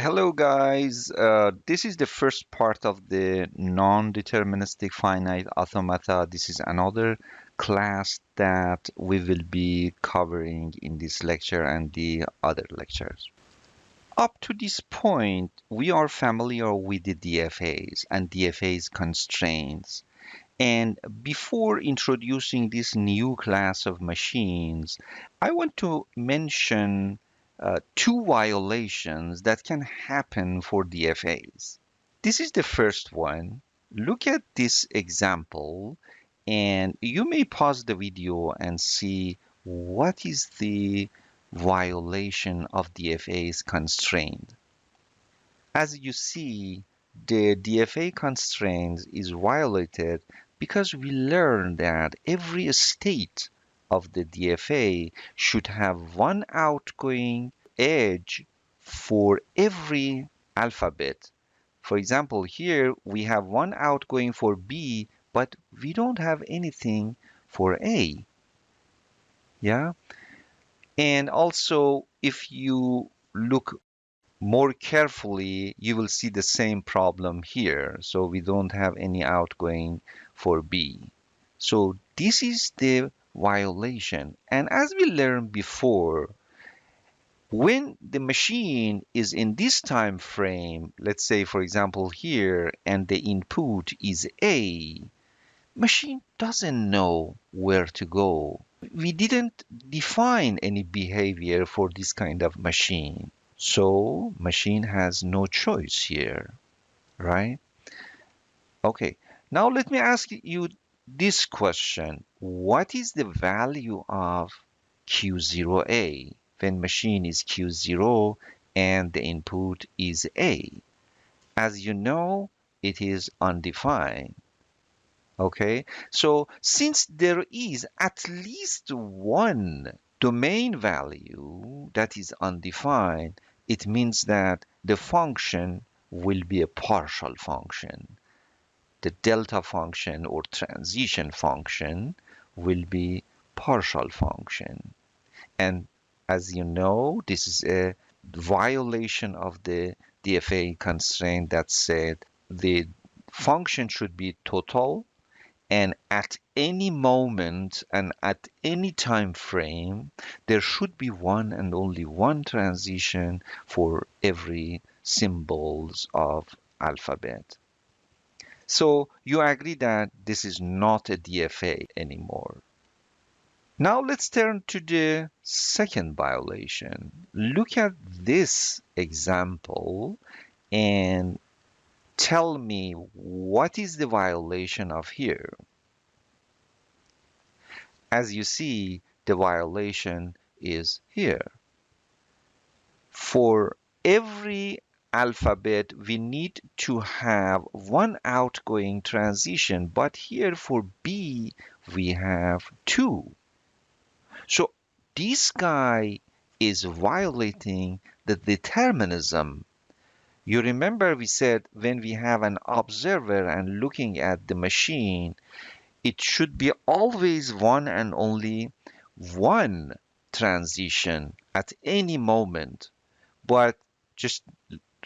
Hello guys, this is the first part of the non-deterministic finite automata. This is another class that we will be covering in this lecture and the other lectures. Up to this point, we are familiar with the DFAs and DFAs constraints. And before introducing this new class of machines, I want to mention two violations that can happen for DFAs. This is the first one. Look at this example, and you may pause the video and see what is the violation of DFA's constraint. As you see, the DFA constraint is violated because we learned that every state of the DFA should have one outgoing edge for every alphabet. For example, here we have one outgoing for B, but we don't have anything for A. Yeah. And also, if you look more carefully, you will see the same problem here. So we don't have any outgoing for B. So this is the violation. And as we learned before, when the machine is in this time frame, let's say for example here, and the input is A, machine doesn't know where to go. We didn't define any behavior for this kind of machine. So machine has no choice here, right? Okay, now let me ask you this question. What is the value of Q0A when machine is Q0 and the input is A? As you know, it is undefined. Okay, so since there is at least one domain value that is undefined, it means that the function will be a partial function. The delta function or transition function will be partial function. And as you know, this is a violation of the DFA constraint that said the function should be total, and at any moment and at any time frame, there should be one and only one transition for every symbols of alphabet. So you agree that this is not a DFA anymore. Now let's turn to the second violation. Look at this example and tell me what is the violation of here. As you see, the violation is here. For every alphabet, we need to have one outgoing transition, but here for B, we have two. So this guy is violating the determinism. You remember we said when we have an observer and looking at the machine, it should be always one and only one transition at any moment. But just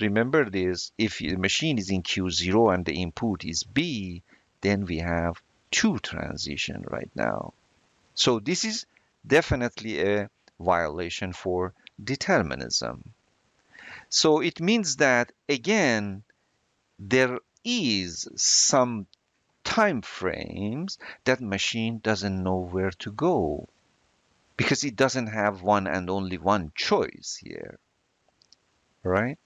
remember this, if the machine is in Q0 and the input is B, then we have two transition right now. So this is definitely a violation for determinism. So it means that, again, there is some time frames that machine doesn't know where to go because it doesn't have one and only one choice here, right?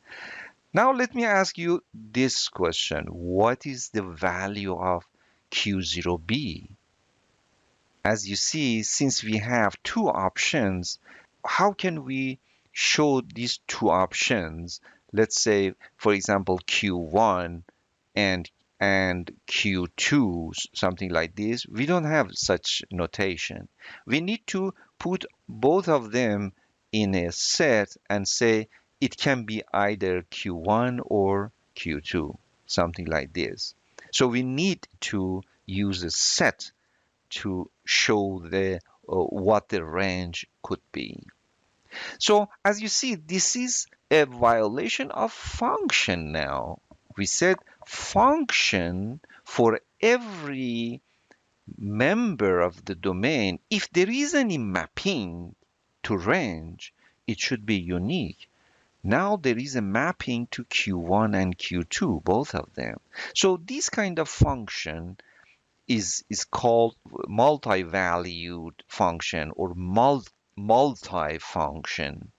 Now let me ask you this question. What is the value of Q0B? As you see, since we have two options, how can we show these two options? Let's say, for example, Q1 and Q2, something like this. We don't have such notation. We need to put both of them in a set and say it can be either Q1 or Q2, something like this. So we need to use a set to show what the range could be. So as you see, this is a violation of function now. We said function for every member of the domain, if there is any mapping to range, it should be unique. Now there is a mapping to Q1 and Q2, both of them. So this kind of function is called multi-valued function or multi-function.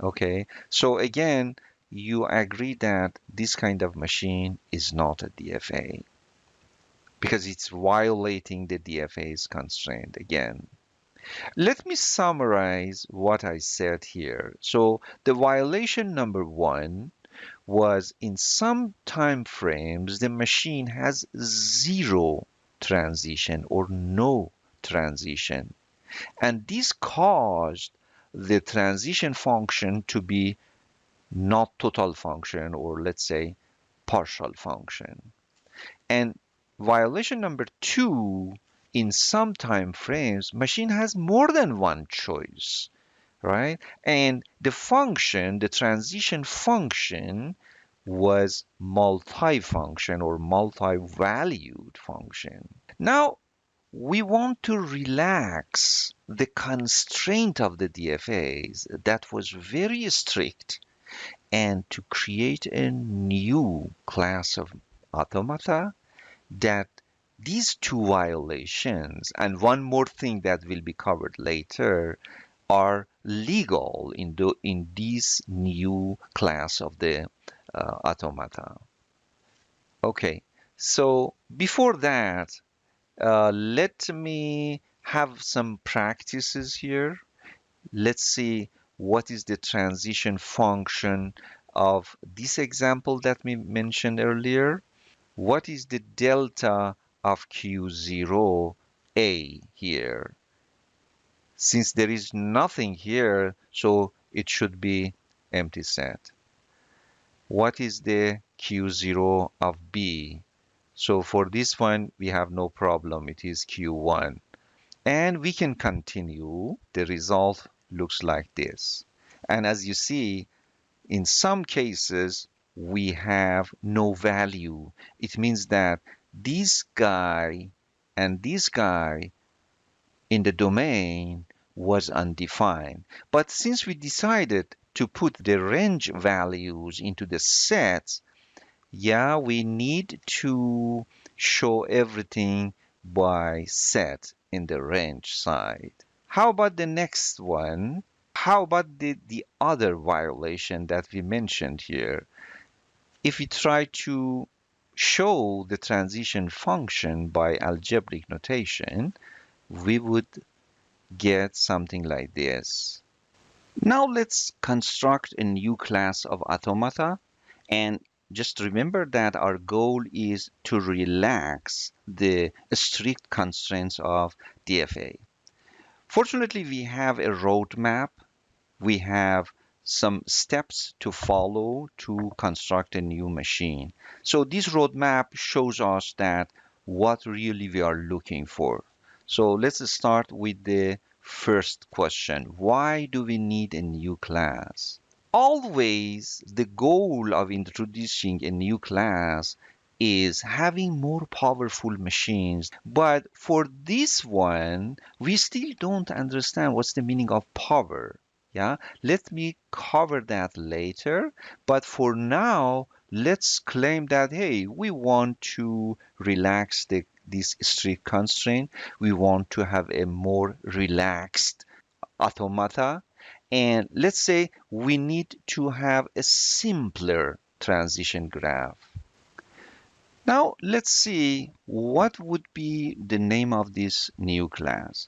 Okay, so again, you agree that this kind of machine is not a DFA because it's violating the DFA's constraint again. Let me summarize what I said here. So the violation number one was in some time frames, the machine has zero transition or no transition. And this caused the transition function to be not total function or let's say partial function. And violation number two, in some time frames, machine has more than one choice, right? And the function, the transition function, was multi-function or multi-valued function. Now, we want to relax the constraint of the DFAs that was very strict and to create a new class of automata that these two violations and one more thing that will be covered later are legal in this new class of the automata. Okay, so before that, let me have some practices here. Let's see what is the transition function of this example that we mentioned earlier. What is the delta of Q0 A here? Since there is nothing here, so it should be empty set. What is the Q0 of B? So for this one, we have no problem. It is Q1. And we can continue. The result looks like this. And as you see, in some cases, we have no value. It means that this guy and this guy in the domain was undefined. But since we decided to put the range values into the sets, yeah, we need to show everything by set in the range side. How about the next one? How about the other violation that we mentioned here? If we try to show the transition function by algebraic notation, we would get something like this. Now let's construct a new class of automata, and just remember that our goal is to relax the strict constraints of DFA. Fortunately, we have a roadmap. We have some steps to follow to construct a new machine. So this roadmap shows us that what really we are looking for. So let's start with the first question. Why do we need a new class? Always the goal of introducing a new class is having more powerful machines. But for this one, we still don't understand what's the meaning of power. Yeah, let me cover that later. But for now, let's claim that, hey, we want to relax this strict constraint. We want to have a more relaxed automata. And let's say we need to have a simpler transition graph. Now let's see what would be the name of this new class.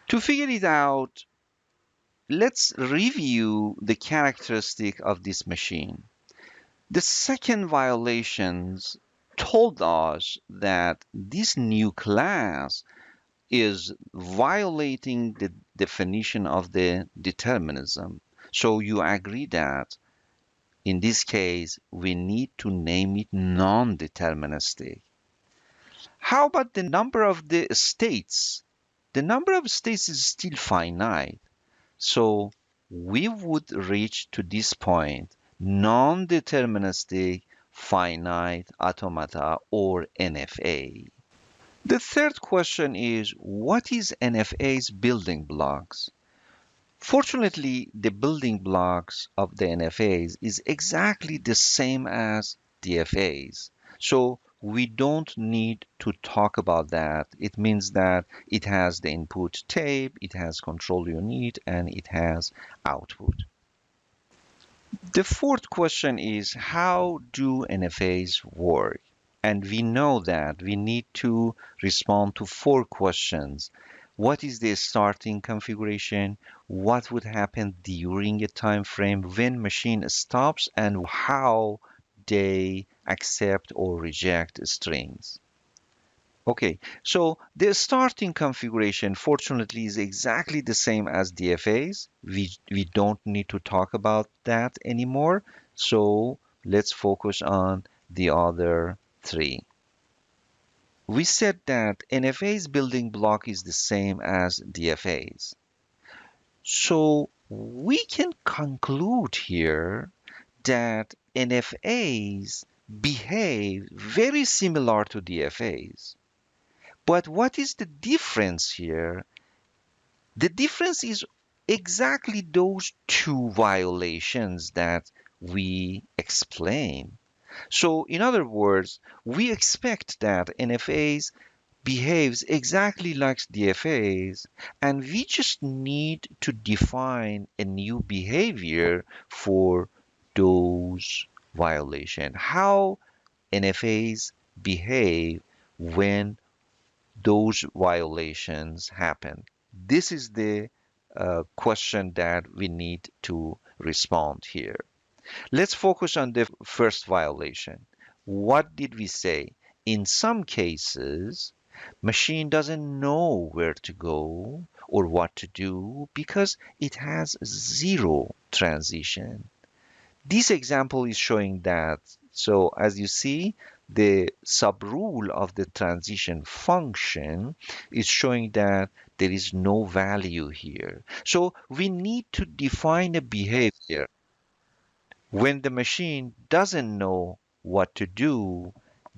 To figure it out, let's review the characteristic of this machine. The second violations told us that this new class is violating the definition of the determinism. So you agree that in this case, we need to name it non-deterministic. How about the number of the states? The number of states is still finite. So we would reach to this point non-deterministic finite automata, or NFA. The third question is, what is NFA's building blocks? Fortunately, the building blocks of the NFAs is exactly the same as DFAs. So we don't need to talk about that. It means that it has the input tape, it has control unit, and it has output. The fourth question is, how do NFAs work? And we know that we need to respond to four questions. What is the starting configuration? What would happen during a time frame when machine stops, and how they accept or reject strings? Okay, so the starting configuration, fortunately, is exactly the same as DFAs. We don't need to talk about that anymore. So let's focus on the other three. We said that NFA's building block is the same as DFAs. So we can conclude here that NFAs behave very similar to DFAs. But what is the difference here? The difference is exactly those two violations that we explain. So in other words, we expect that NFAs behaves exactly like DFAs, and we just need to define a new behavior for those violations. How NFAs behave when those violations happen. This is the question that we need to respond here. Let's focus on the first violation. What did we say? In some cases, machine doesn't know where to go or what to do because it has zero transition. This example is showing that. So as you see, the subrule of the transition function is showing that there is no value here. So we need to define a behavior. When the machine doesn't know what to do,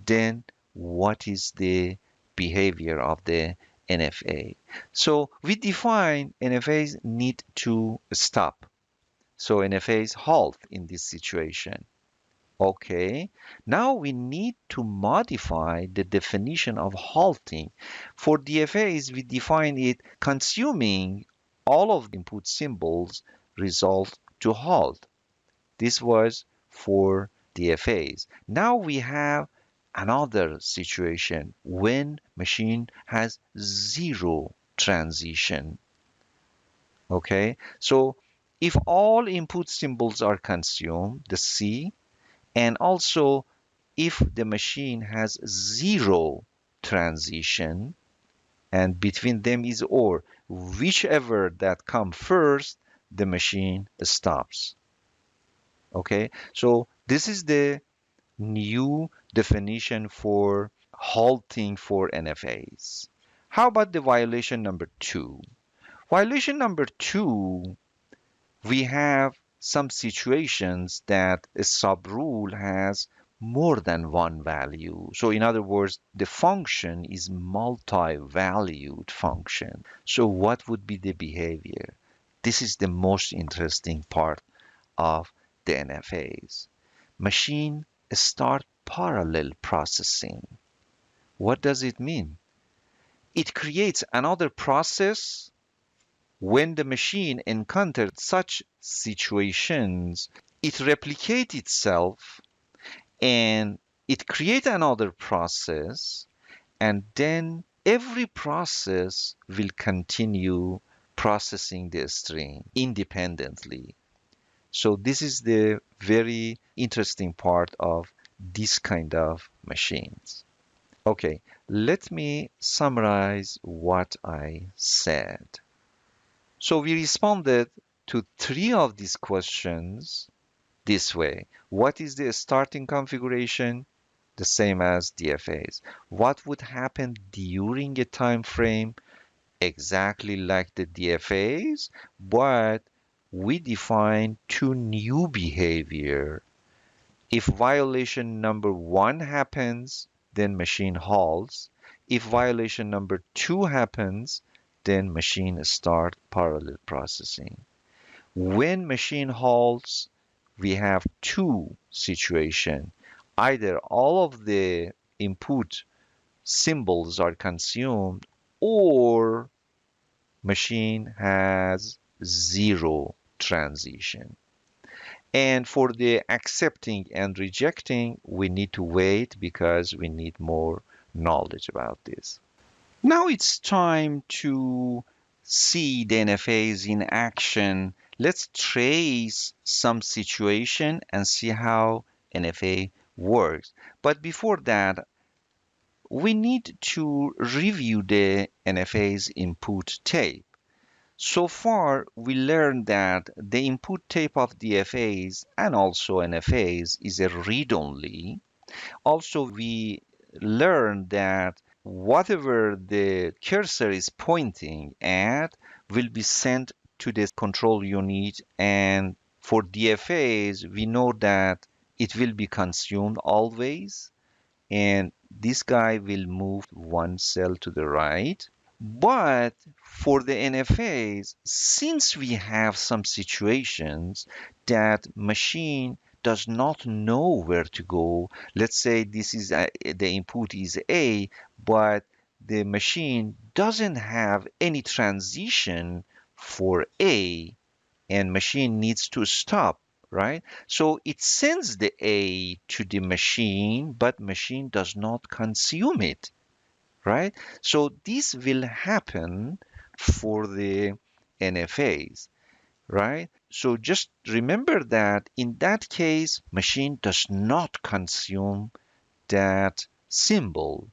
then what is the behavior of the NFA? So we define NFAs need to stop. So NFAs halt in this situation. Okay, now we need to modify the definition of halting. For DFAs, we define it consuming all of the input symbols result to halt. This was for DFAs. Now we have another situation when machine has zero transition. Okay, so if all input symbols are consumed, the C, and also if the machine has zero transition and between them is OR, whichever that come first, the machine stops. Okay, so this is the new definition for halting for NFAs. How about the violation number two? Violation number two, we have some situations that a subrule has more than one value. So in other words, the function is multi-valued function. So what would be the behavior? This is the most interesting part of the NFAs. Machine start parallel processing. What does it mean? It creates another process. When the machine encountered such situations, it replicates itself and it creates another process, and then every process will continue processing the string independently. So this is the very interesting part of this kind of machines. Okay, let me summarize what I said. So we responded to three of these questions this way. What is the starting configuration? The same as DFAs. What would happen during a time frame? Exactly like the DFAs, but we define two new behavior. If violation number 1 happens, then machine halts. If violation number 2 happens, then machine start parallel processing. When machine halts, we have two situations. Either all of the input symbols are consumed, or machine has zero transition. And for the accepting and rejecting, we need to wait because we need more knowledge about this. Now it's time to see the NFAs in action. Let's trace some situation and see how NFA works. But before that, we need to review the NFA's input tape. So far, we learned that the input tape of DFAs and also NFAs is a read-only. Also, we learned that whatever the cursor is pointing at will be sent to the control unit, and for DFAs, we know that it will be consumed always, and this guy will move one cell to the right. But for the NFAs, since we have some situations that machine does not know where to go, let's say this is the input is A, but the machine doesn't have any transition for A, and machine needs to stop, right? So it sends the A to the machine, but machine does not consume it, right? So this will happen for the NFAs, right? So just remember that in that case, machine does not consume that symbol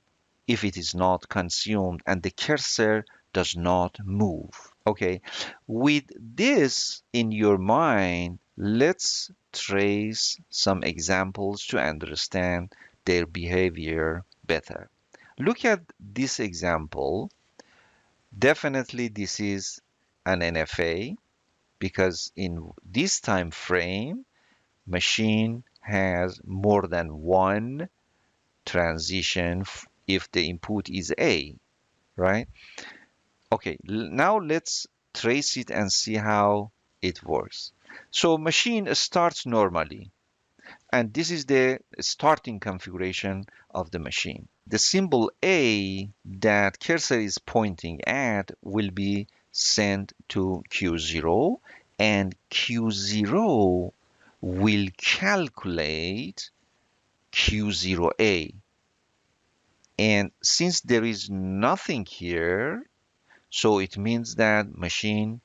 if it is not consumed and the cursor does not move. Okay, with this in your mind, let's trace some examples to understand their behavior better. Look at this example. Definitely this is an NFA because in this time frame, machine has more than one transition if the input is A, right? Okay, now let's trace it and see how it works. So machine starts normally, and this is the starting configuration of the machine. The symbol A that cursor is pointing at will be sent to Q0, and Q0 will calculate Q0A. And since there is nothing here, so it means that machine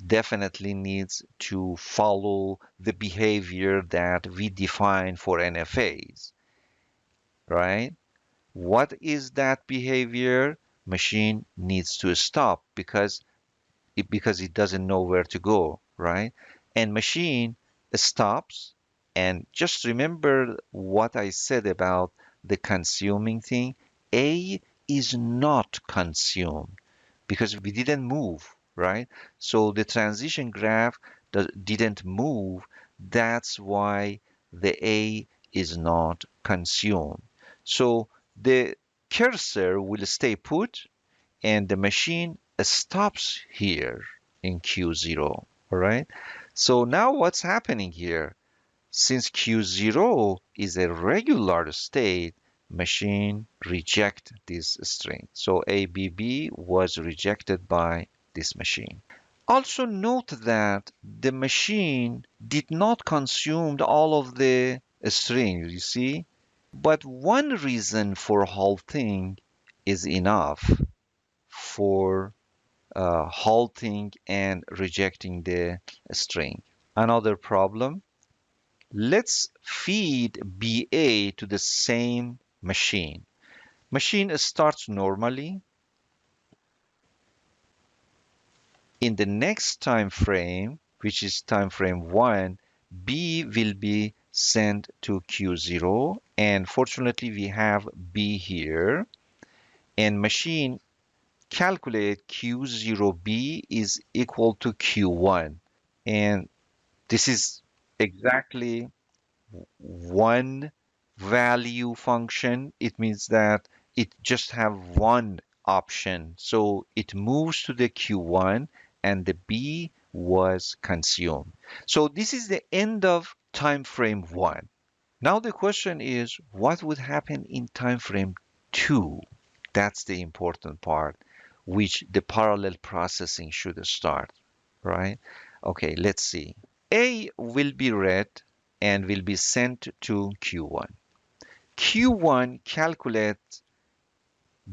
definitely needs to follow the behavior that we define for NFAs, right? What is that behavior? Machine needs to stop because it doesn't know where to go, right? And machine stops. And just remember what I said about the consuming thing. A is not consumed because we didn't move, right? So the transition graph didn't move. That's why the A is not consumed. So the cursor will stay put and the machine stops here in Q0, all right? So now what's happening here? Since Q0 is a regular state, machine reject this string. So ABB was rejected by this machine. Also note that the machine did not consume all of the strings, you see? But one reason for halting is enough for halting and rejecting the string. Another problem, let's feed BA to the same machine. Machine starts normally. In the next time frame, which is time frame 1, B will be sent to Q0, and fortunately we have B here, and machine calculate Q0B is equal to Q1, And this is exactly one value function. It means that it just have one option. So it moves to the Q1 and the B was consumed. So this is the end of time frame 1. Now the question is, what would happen in time frame 2? That's the important part, which the parallel processing should start, right? Okay, let's see. A will be read and will be sent to Q1. Q1 calculates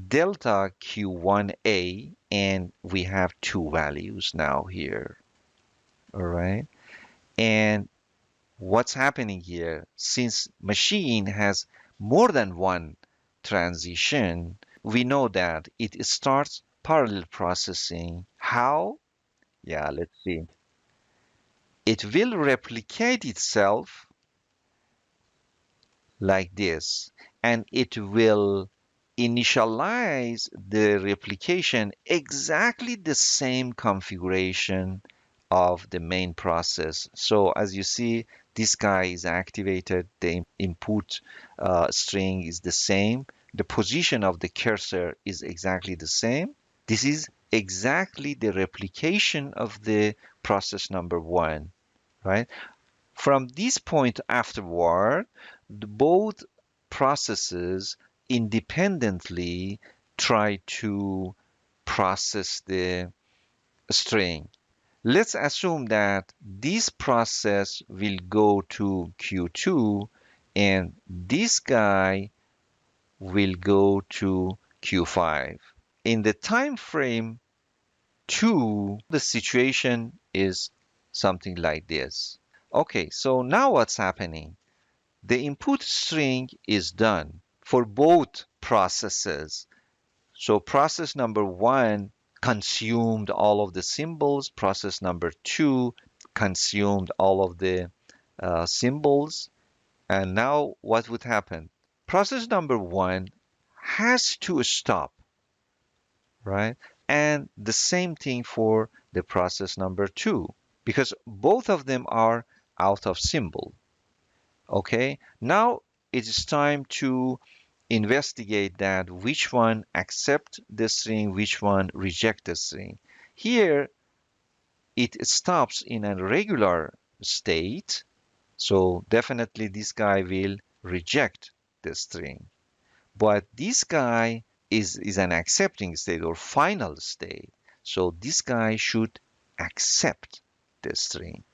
delta Q1A, and we have two values now here, all right? And what's happening here, since machine has more than one transition, we know that it starts parallel processing. How? Yeah, let's see. It will replicate itself like this, and it will initialize the replication exactly the same configuration of the main process. So as you see, this guy is activated, the input string is the same, the position of the cursor is exactly the same. This is exactly the replication of the process number 1, right? From this point afterward, both processes independently try to process the string. Let's assume that this process will go to Q2 and this guy will go to Q5. In the time frame 2, the situation is something like this. Okay, so now what's happening? The input string is done for both processes. So process number 1 consumed all of the symbols. Process number 2 consumed all of the symbols. And now what would happen? Process number 1 has to stop, right? And the same thing for the process number 2, because both of them are out of symbol. Okay, now it is time to investigate that which one accept the string, which one reject the string. Here, it stops in a regular state, so definitely this guy will reject the string. But this guy is an accepting state or final state, so this guy should accept the string.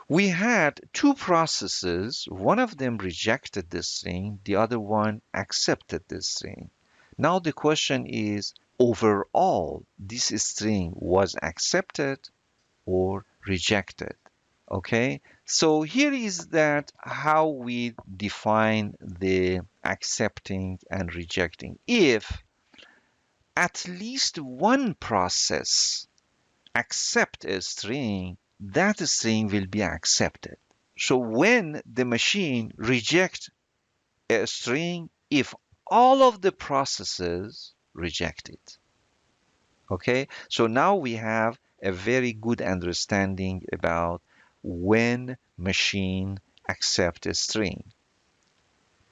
We had two processes. One of them rejected this string, the other one accepted this string. Now the question is, overall, this string was accepted or rejected? Okay, so here is that how we define the accepting and rejecting. If at least one process accept a string, that string will be accepted. So when the machine rejects a string, if all of the processes reject it. Okay, so now we have a very good understanding about when machine accept a string.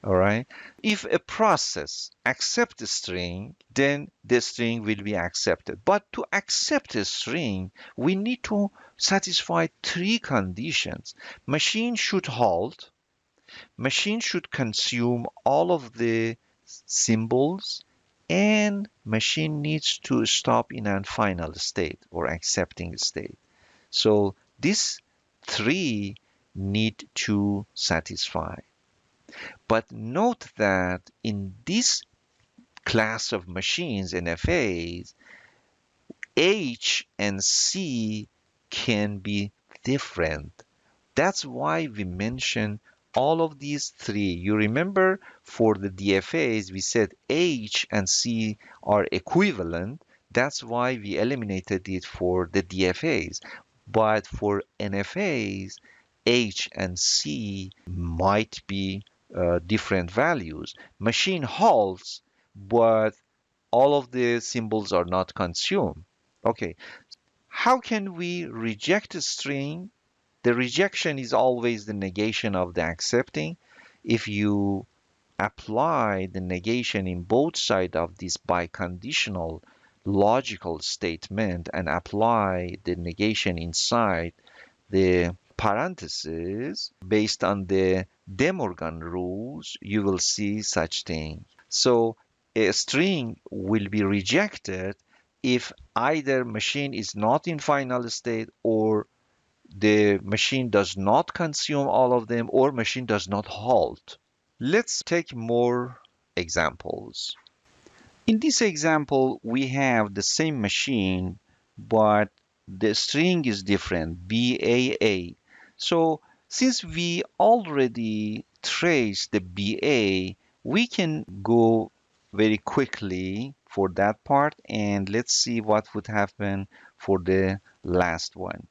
All right. If a process accepts a string, then the string will be accepted. But to accept a string, we need to satisfy three conditions. Machine should halt. Machine should consume all of the symbols, and machine needs to stop in a final state or accepting state. So these three need to satisfy. But note that in this class of machines, NFAs, H and C can be different. That's why we mention all of these three. You remember for the DFAs, we said H and C are equivalent. That's why we eliminated it for the DFAs. But for NFAs, H and C might be different values. Machine halts, but all of the symbols are not consumed. Okay, how can we reject a string The rejection is always the negation of the accepting. If you apply the negation in both sides of this biconditional logical statement and apply the negation inside the parentheses based on the De Morgan rules, you will see such thing. So a string will be rejected if either machine is not in final state or the machine does not consume all of them or machine does not halt. Let's take more examples. In this example, we have the same machine, but the string is different, BAA. So since we already traced the BA, we can go very quickly for that part, and let's see what would happen for the last one.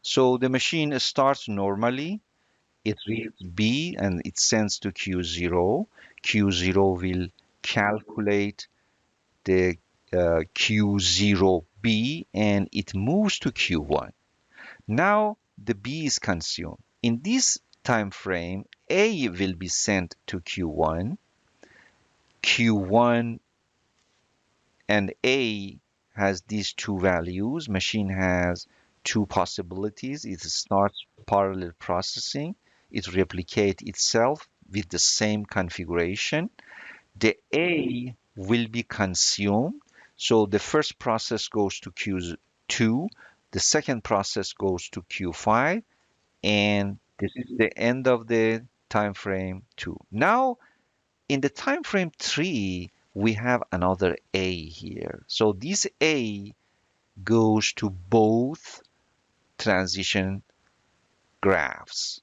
So the machine starts normally. It reads B and it sends to Q0. Q0 will calculate the Q0B and it moves to Q1. Now the B is consumed. In this time frame, A will be sent to Q1. Q1 and A has these two values. Machine has two possibilities. It starts parallel processing. It replicates itself with the same configuration. The A will be consumed. So the first process goes to Q2, the second process goes to Q5, and this is the end of the time frame 2. Now, in the time frame 3, we have another A here. So this A goes to both transition graphs,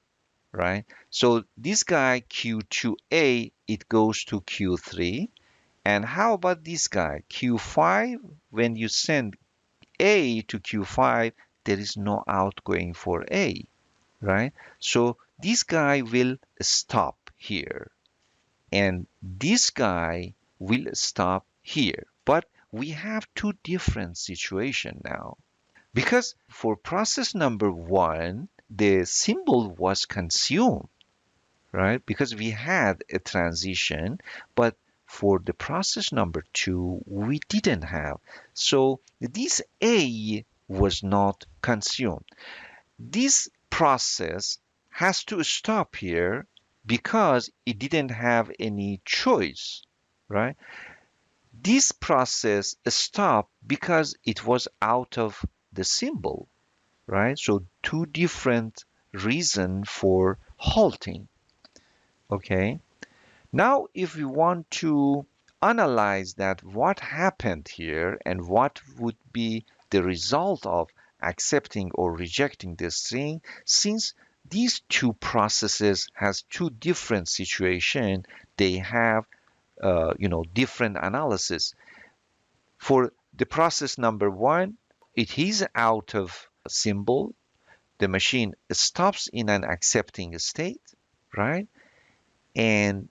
right? So this guy Q2A, it goes to Q3. And how about this guy, Q5? When you send A to Q5, there is no outgoing for A, right? So this guy will stop here, and this guy will stop here. But we have two different situations now. Because for process number 1, the symbol was consumed, right? Because we had a transition, but for the process number 2, we didn't have. So this A was not consumed. This process has to stop here because it didn't have any choice, right? This process stopped because it was out of the symbol, right? So two different reasons for halting, okay? Now, if we want to analyze that, what happened here and what would be the result of accepting or rejecting the string, since these two processes has two different situations, they have different analysis. For the process number 1, it is out of symbol. The machine stops in an accepting state, right? And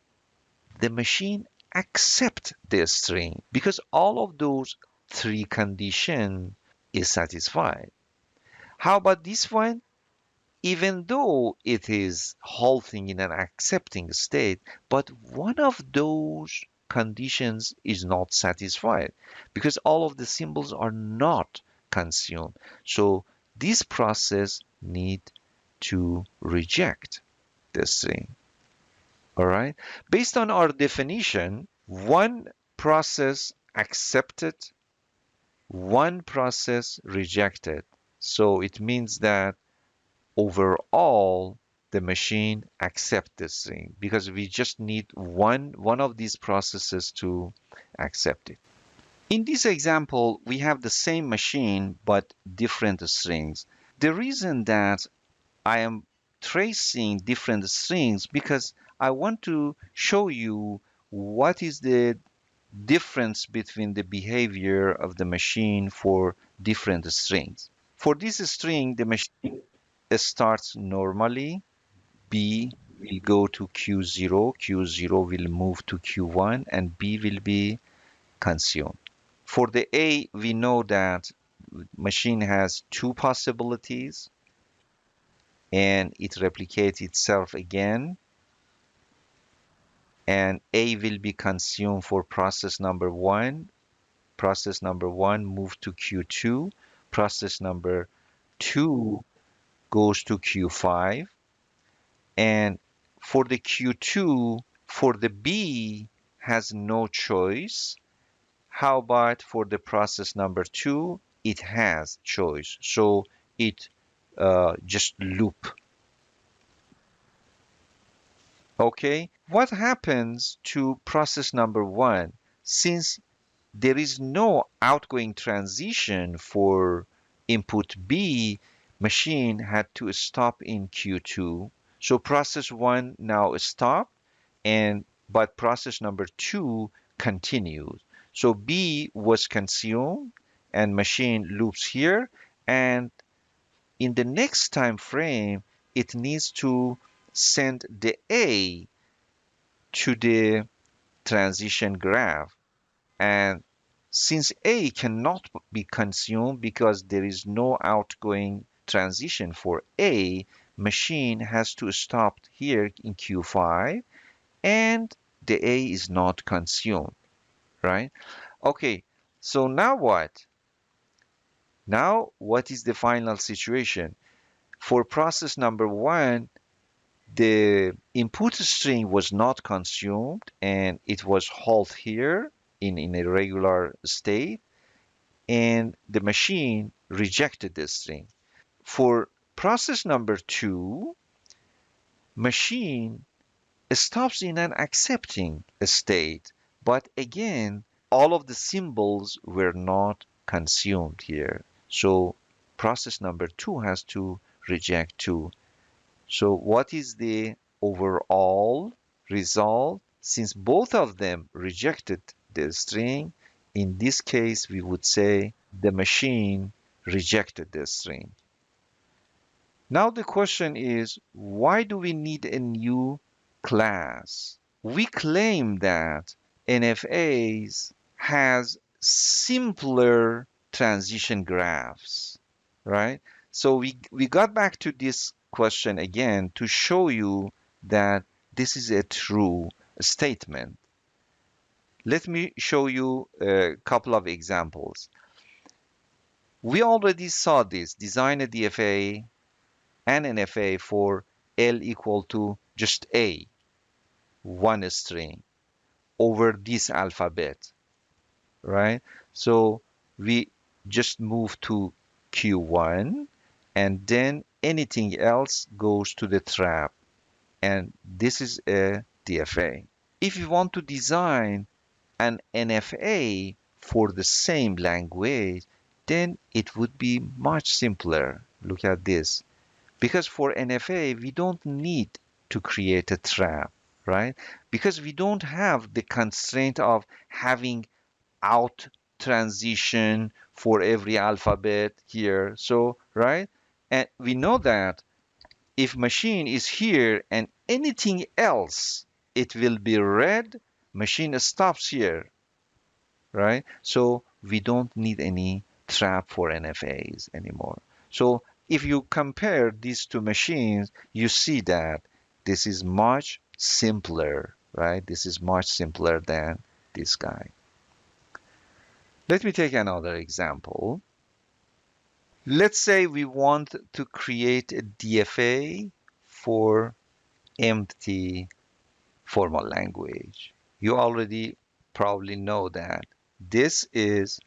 the machine accept the string because all of those three conditions is satisfied. How about this one? Even though it is halting in an accepting state, but one of those conditions is not satisfied because all of the symbols are not consumed. So this process need to reject the string. All right. Based on our definition, one process accepted, one process rejected. So it means that overall, the machine accepts this string because we just need one of these processes to accept it. In this example, we have the same machine but different strings. The reason that I am tracing different strings because I want to show you what is the difference between the behavior of the machine for different strings. For this string, the machine starts normally. B will go to Q0, Q0 will move to Q1, and B will be consumed. For the A, we know that machine has two possibilities. and it replicates itself again, and A will be consumed for process number one. Process number one move to Q2. Process number two goes to Q5. And for the Q2, for the B has no choice. How about for the process number two? It has choice. So it just loop. Okay, what happens to process number one? Since there is no outgoing transition for input B, machine had to stop in Q2. So process one now stop, and but process number two continues. So B was consumed and machine loops here, and in the next time frame, it needs to send the A to the transition graph. And since A cannot be consumed because there is no outgoing transition for A, machine has to stop here in Q5 and the A is not consumed, right? Okay, so now what? Now, what is the final situation? For process number one, the input string was not consumed and it was halt here in a regular state, and the machine rejected the string. For process number two, machine stops in an accepting state, but again, all of the symbols were not consumed here. So process number two has to reject two. So what is the overall result? Since both of them rejected the string, in this case, we would say the machine rejected the string. Now the question is, why do we need a new class? We claim that NFAs has simpler transition graphs, right? So we got back to this question again to show you that this is a true statement. Let me show you a couple of examples. We already saw this, design a DFA and NFA for L equal to just A, one string, over this alphabet, right? So we just move to Q1 and then anything else goes to the trap. And this is a DFA. If you want to design an NFA for the same language, then it would be much simpler. Look at this. Because for NFA, we don't need to create a trap, right? Because we don't have the constraint of having out transition for every alphabet here. So, right? And we know that if machine is here and anything else, it will be read, machine stops here, right? So we don't need any trap for NFAs anymore. So if you compare these two machines, you see that this is much simpler, right? This is much simpler than this guy. Let me take another example. Let's say we want to create a DFA for empty formal language. You already probably know that this is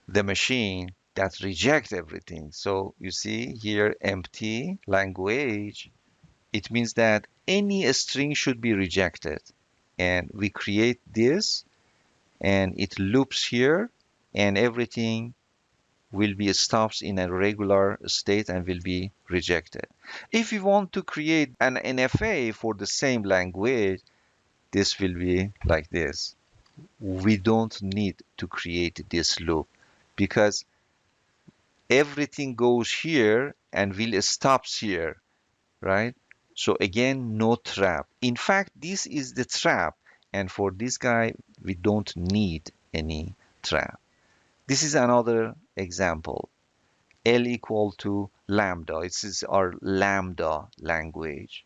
the machine that rejects everything. So you see here, empty language, it means that any string should be rejected. And we create this and it loops here and everything will be stops in a regular state and will be rejected. If you want to create an NFA for the same language, this will be like this. We don't need to create this loop because everything goes here and will stops here, right? So again, no trap. In fact, this is the trap. And for this guy, we don't need any trap. This is another example. L equal to lambda. This is our lambda language.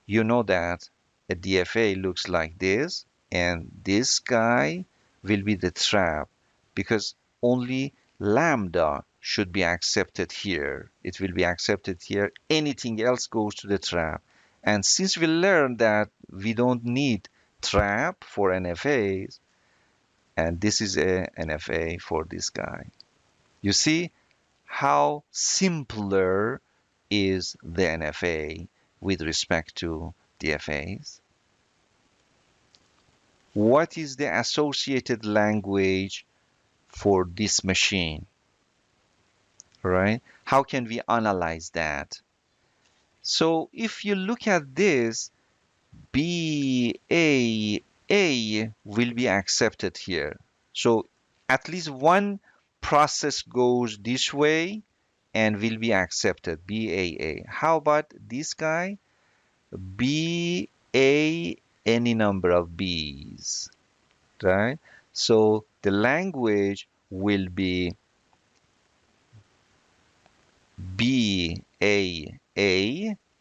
You know that a DFA looks like this, and this guy will be the trap because only lambda should be accepted here. It will be accepted here. Anything else goes to the trap. And since we learned that we don't need trap for NFAs, and this is a NFA for this guy. You see how simpler is the NFA with respect to DFAs? What is the associated language for this machine, right? How can we analyze that? So if you look at this, BAA will be accepted here. So at least one process goes this way and will be accepted, BAA. How about this guy? BA, any number of B's, right? So the language will be BAA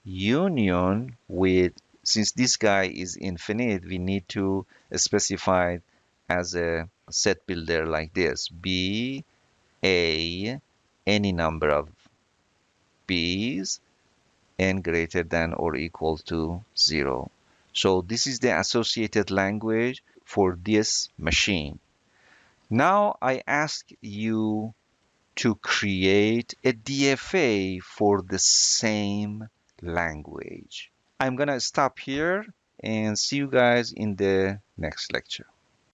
union with, since this guy is infinite, we need to specify it as a set builder like this. BA, any number of B's, n greater than or equal to 0. So this is the associated language for this machine. Now I ask you to create a DFA for the same language. I'm gonna stop here and see you guys in the next lecture.